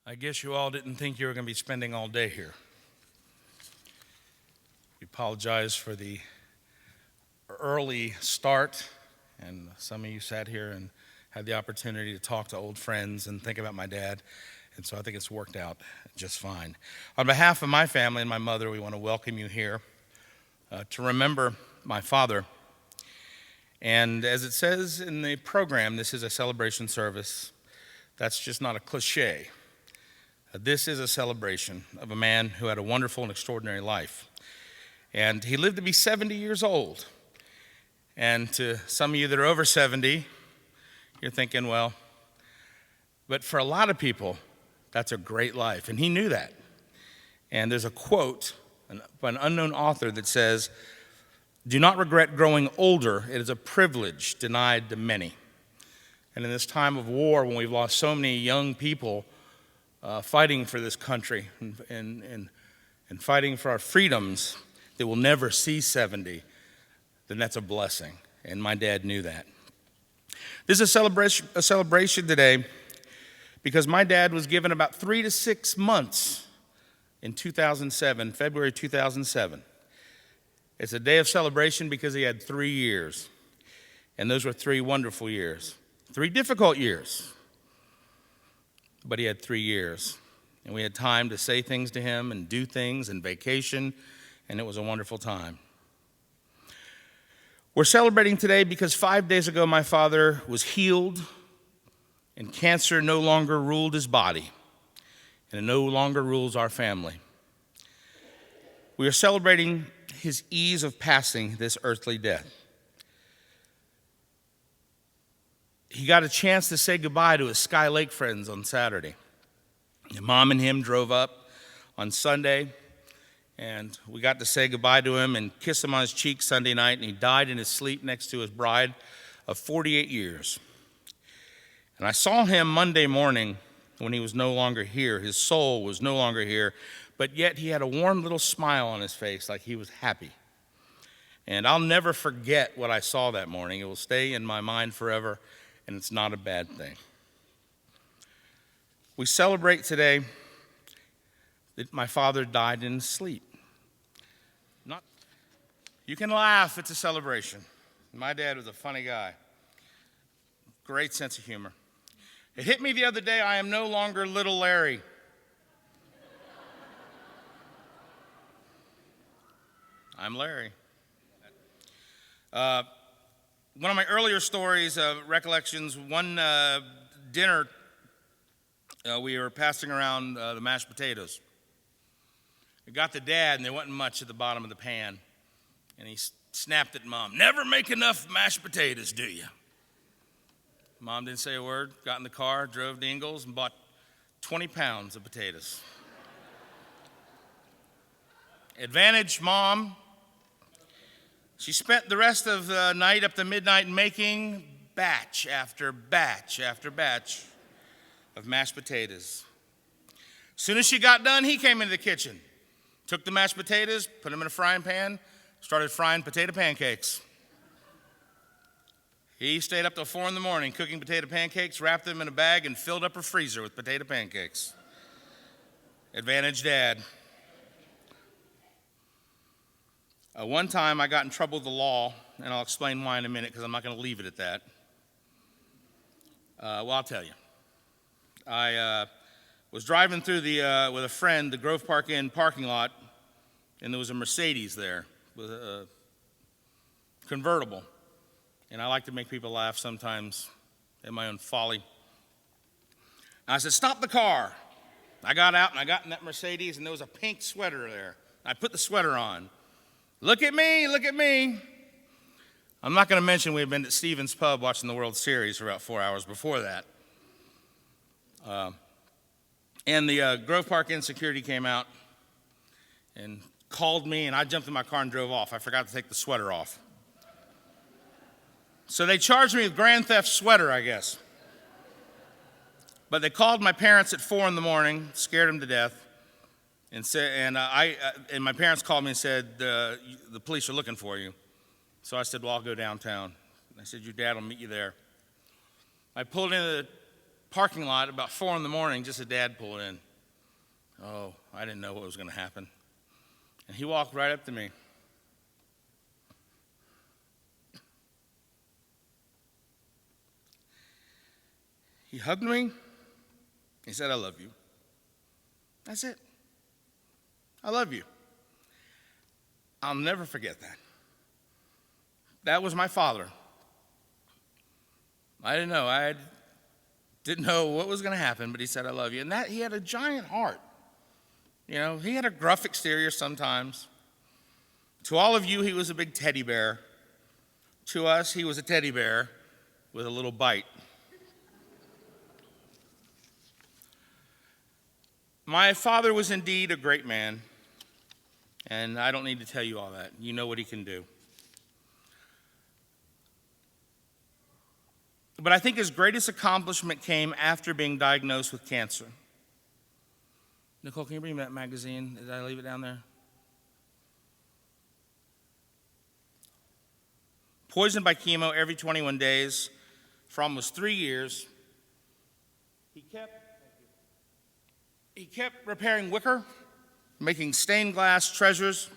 I guess you all didn't think you were going to be spending all day here. We apologize for the early start, and some of you sat here and had the opportunity to talk to old friends and think about my dad, and so I think it's worked out just fine. On behalf of my family and my mother, we want to welcome you here to remember my father. And as it says in the program, this is a celebration service. That's just not a cliche. This is a celebration of a man who had a wonderful and extraordinary life. And he lived to be 70 years old. And to some of you that are over 70, you're thinking, well, but for a lot of people, that's a great life. And he knew that. And there's a quote by an unknown author that says, "Do not regret growing older. It is a privilege denied to many." And in this time of war, when we've lost so many young people fighting for this country and fighting for our freedoms that will never see 70, then that's a blessing. And my dad knew that. This is a celebration today because my dad was given about 3 to 6 months in 2007, February 2007. It's a day of celebration because he had 3 years. And those were 3 wonderful years. 3 difficult years. But he had 3 years. And we had time to say things to him and do things and vacation. And it was a wonderful time. We're celebrating today because 5 days ago my father was healed and cancer no longer ruled his body. And it no longer rules our family. We are celebrating his ease of passing this earthly death. He got a chance to say goodbye to his Sky Lake friends on Saturday. And Mom and him drove up on Sunday, and we got to say goodbye to him and kiss him on his cheek Sunday night, and he died in his sleep next to his bride of 48 years. And I saw him Monday morning when he was no longer here. His soul was no longer here, but yet he had a warm little smile on his face like he was happy. And I'll never forget what I saw that morning. It will stay in my mind forever, and it's not a bad thing. We celebrate today that my father died in his sleep. You can laugh, it's a celebration. My dad was a funny guy. Great sense of humor. It hit me the other day, I am no longer little Larry. I'm Larry. One of my earlier stories, recollections, one dinner, we were passing around the mashed potatoes. I got the dad, and there wasn't much at the bottom of the pan. And he snapped at Mom, "Never make enough mashed potatoes, do you?" Mom didn't say a word, got in the car, drove to Ingalls, and bought 20 pounds of potatoes. Advantage, Mom. She spent the rest of the night up to midnight making batch after batch after batch of mashed potatoes. As soon as she got done, he came into the kitchen, took the mashed potatoes, put them in a frying pan, started frying potato pancakes. He stayed up till 4 in the morning cooking potato pancakes, wrapped them in a bag, and filled up her freezer with potato pancakes. Advantage, Dad. One time I got in trouble with the law, and I'll explain why in a minute because I'm not going to leave it at that. Well, I'll tell you. I was driving through with a friend, the Grove Park Inn parking lot, and there was a Mercedes there with a convertible. And I like to make people laugh sometimes at my own folly. And I said, "Stop the car." I got out and I got in that Mercedes, and there was a pink sweater there. I put the sweater on. "Look at me, look at me." I'm not going to mention we had been at Stevens Pub watching the World Series for about 4 hours before that. And the Grove Park Inn security came out and called me, and I jumped in my car and drove off. I forgot to take the sweater off. So they charged me with grand theft sweater, I guess. But they called my parents at 4 in the morning, scared them to death. And my parents called me and said, the police are looking for you. So I said, well, I'll go downtown. I said, your dad will meet you there. I pulled into parking lot about 4 in the morning, just a dad pulled in. Oh, I didn't know what was going to happen. And he walked right up to me. He hugged me. He said, "I love you." That's it. I love you. I'll never forget that. That was my father. I didn't know. I didn't know what was going to happen, but he said, "I love you." And that he had a giant heart. You know, he had a gruff exterior sometimes. To all of you, he was a big teddy bear. To us, he was a teddy bear with a little bite. My father was indeed a great man, and I don't need to tell you all that. You know what he can do. But I think his greatest accomplishment came after being diagnosed with cancer. Nicole, can you bring me that magazine? Did I leave it down there? Poisoned by chemo every 21 days for almost 3 years, he kept repairing wicker, making stained glass treasures.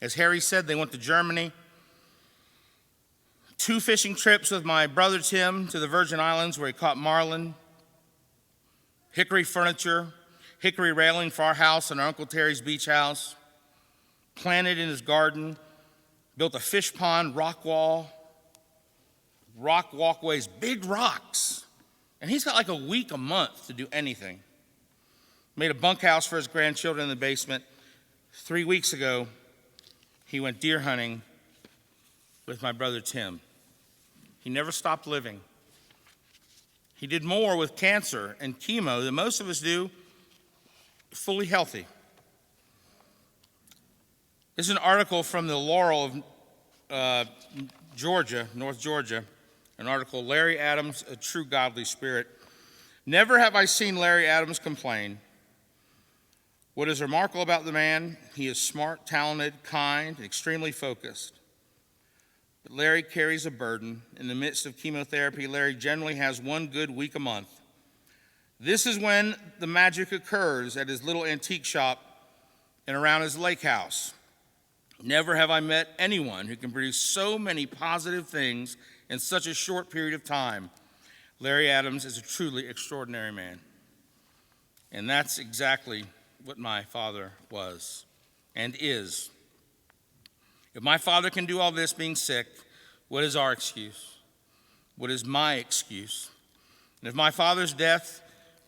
As Harry said, they went to Germany. 2 fishing trips with my brother Tim to the Virgin Islands where he caught marlin. Hickory furniture, hickory railing for our house and our Uncle Terry's beach house. Planted in his garden, built a fish pond, rock wall, rock walkways, big rocks. And he's got like a week, a month to do anything. Made a bunkhouse for his grandchildren in the basement. 3 weeks ago, he went deer hunting with my brother Tim. He never stopped living. He did more with cancer and chemo than most of us do fully healthy. This is an article from the Laurel of Georgia, North Georgia, an article, Larry Adams, A True Godly Spirit. Never have I seen Larry Adams complain. What is remarkable about the man, he is smart, talented, kind, and extremely focused. But Larry carries a burden. In the midst of chemotherapy, Larry generally has 1 good week a month. This is when the magic occurs at his little antique shop and around his lake house. Never have I met anyone who can produce so many positive things in such a short period of time. Larry Adams is a truly extraordinary man. And that's exactly what my father was and is. If my father can do all this being sick, what is our excuse? What is my excuse? And if my father's death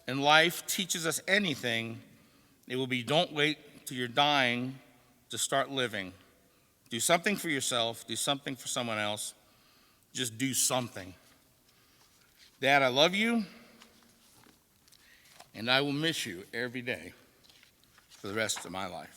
and life teaches us anything, it will be don't wait till you're dying to start living. Do something for yourself, do something for someone else. Just do something. Dad, I love you, and I will miss you every day for the rest of my life.